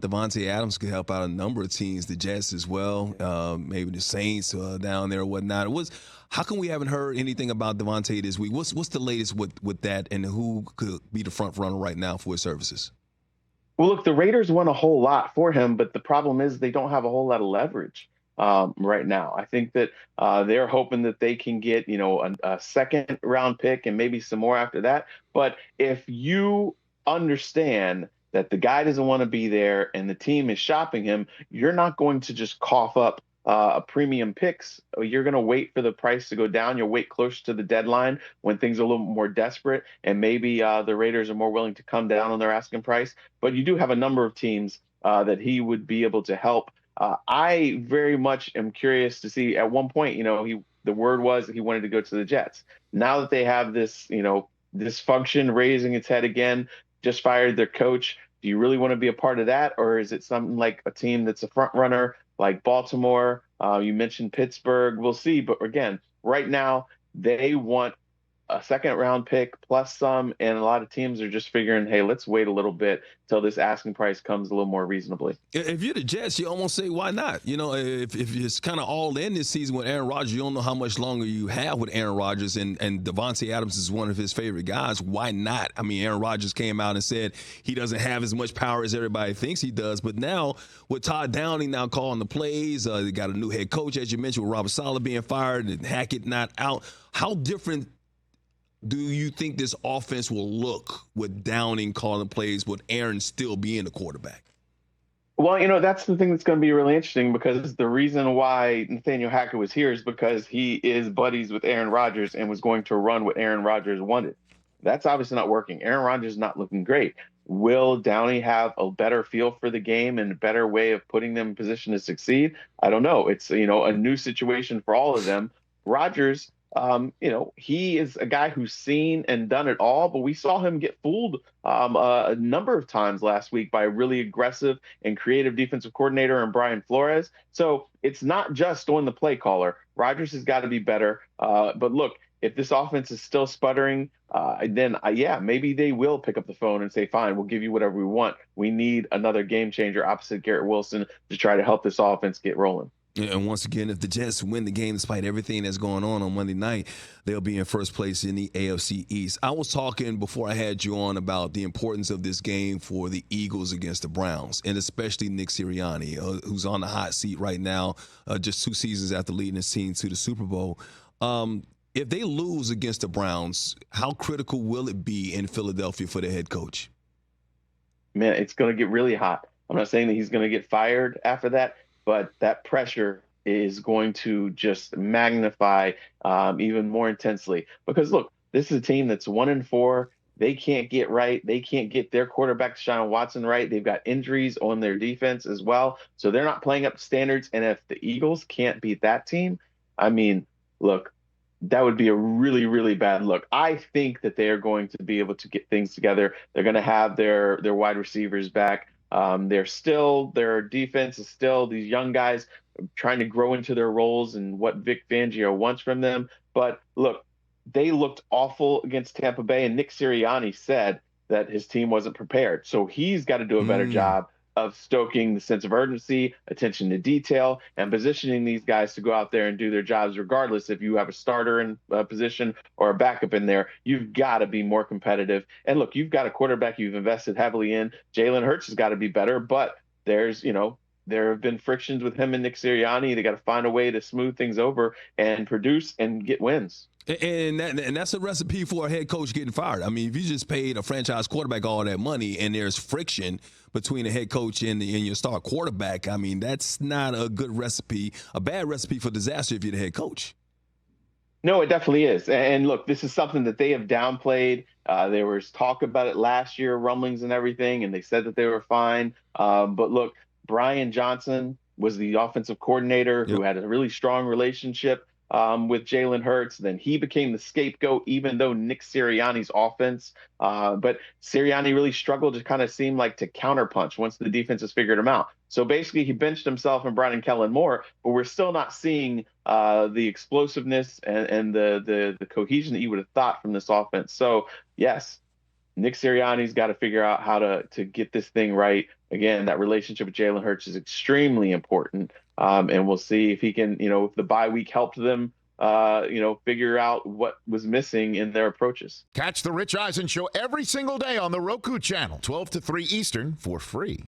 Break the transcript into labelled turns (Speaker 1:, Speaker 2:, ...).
Speaker 1: Davante Adams could help out a number of teams, the Jets as well, maybe the Saints down there or whatnot. How come we haven't heard anything about Davante this week? What's the latest with that, and who could be the front runner right now for his services?
Speaker 2: Well, look, the Raiders want a whole lot for him, but the problem is they don't have a whole lot of leverage right now. I think that they're hoping that they can get, a second round pick and maybe some more after that. But if you understand that the guy doesn't want to be there and the team is shopping him, you're not going to just cough up a premium picks. You're going to wait for the price to go down. You'll wait closer to the deadline when things are a little more desperate, and maybe the Raiders are more willing to come down on their asking price. But you do have a number of teams that he would be able to help. I very much am curious to see. At one point, the word was that he wanted to go to the Jets. Now that they have this, dysfunction raising its head again, just fired their coach. Do you really want to be a part of that, or is it something like a team that's a front runner like Baltimore? You mentioned Pittsburgh. We'll see. But again, right now they want a second round pick plus some, and a lot of teams are just figuring, hey, let's wait a little bit till this asking price comes a little more reasonably.
Speaker 1: If you're the Jets, you almost say, why not? If it's kind of all in this season with Aaron Rodgers, you don't know how much longer you have with Aaron Rodgers, and Davante Adams is one of his favorite guys. Why not? I mean, Aaron Rodgers came out and said he doesn't have as much power as everybody thinks he does, but now with Todd Downing now calling the plays, they got a new head coach, as you mentioned, with Robert Saleh being fired and Hackett not out. How different do you think this offense will look with Downing calling plays, with Aaron still being the quarterback?
Speaker 2: Well, that's the thing that's going to be really interesting, because the reason why Nathaniel Hackett was here is because he is buddies with Aaron Rodgers and was going to run what Aaron Rodgers wanted. That's obviously not working. Aaron Rodgers is not looking great. Will Downey have a better feel for the game and a better way of putting them in position to succeed? I don't know. It's, a new situation for all of them. Rodgers, he is a guy who's seen and done it all, but we saw him get fooled a number of times last week by a really aggressive and creative defensive coordinator and Brian Flores. So it's not just on the play caller. Rodgers has got to be better. But look, if this offense is still sputtering, then maybe they will pick up the phone and say, fine, we'll give you whatever we want. We need another game changer opposite Garrett Wilson to try to help this offense get rolling.
Speaker 1: And once again, if the Jets win the game despite everything that's going on Monday night, they'll be in first place in the AFC East. I was talking before I had you on about the importance of this game for the Eagles against the Browns, and especially Nick Sirianni, who's on the hot seat right now, just 2 seasons after leading his team to the Super Bowl. If they lose against the Browns, how critical will it be in Philadelphia for the head coach?
Speaker 2: Man, it's going to get really hot. I'm not saying that he's going to get fired after that, but that pressure is going to just magnify even more intensely. Because look, this is a team that's 1-4. They can't get right. They can't get their quarterback, Deshaun Watson, right. They've got injuries on their defense as well. So they're not playing up to standards. And if the Eagles can't beat that team, I mean, look, that would be a really, really bad look. I think that they are going to be able to get things together. They're going to have their wide receivers back. Their defense is still these young guys trying to grow into their roles and what Vic Fangio wants from them. But look, they looked awful against Tampa Bay, and Nick Sirianni said that his team wasn't prepared. So he's got to do a better job of stoking the sense of urgency, attention to detail, and positioning these guys to go out there and do their jobs regardless if you have a starter in a position or a backup in there. You've got to be more competitive. And look, you've got a quarterback you've invested heavily in. Jalen Hurts has got to be better, but there have been frictions with him and Nick Sirianni. They got to find a way to smooth things over and produce and get wins.
Speaker 1: And that's a recipe for a head coach getting fired. I mean, if you just paid a franchise quarterback all that money and there's friction between the head coach and your star quarterback, I mean, that's not a good recipe, a bad recipe for disaster if you're the head coach.
Speaker 2: No, it definitely is. And look, this is something that they have downplayed. There was talk about it last year, rumblings and everything, and they said that they were fine. But look, Brian Johnson was the offensive coordinator who had a really strong relationship with Jalen Hurts. Then he became the scapegoat, even though Nick Sirianni's offense. But Sirianni really struggled to kind of seem like to counterpunch once the defense has figured him out. So basically, he benched himself and brought in Kellen Moore, but we're still not seeing the explosiveness and the cohesion that you would have thought from this offense. So yes, Nick Sirianni's got to figure out how to get this thing right. again, that relationship with Jalen Hurts is extremely important. And we'll see if he can, if the bye week helped them, figure out what was missing in their approaches.
Speaker 3: Catch the Rich Eisen Show every single day on the Roku Channel, 12 to 3 Eastern, for free.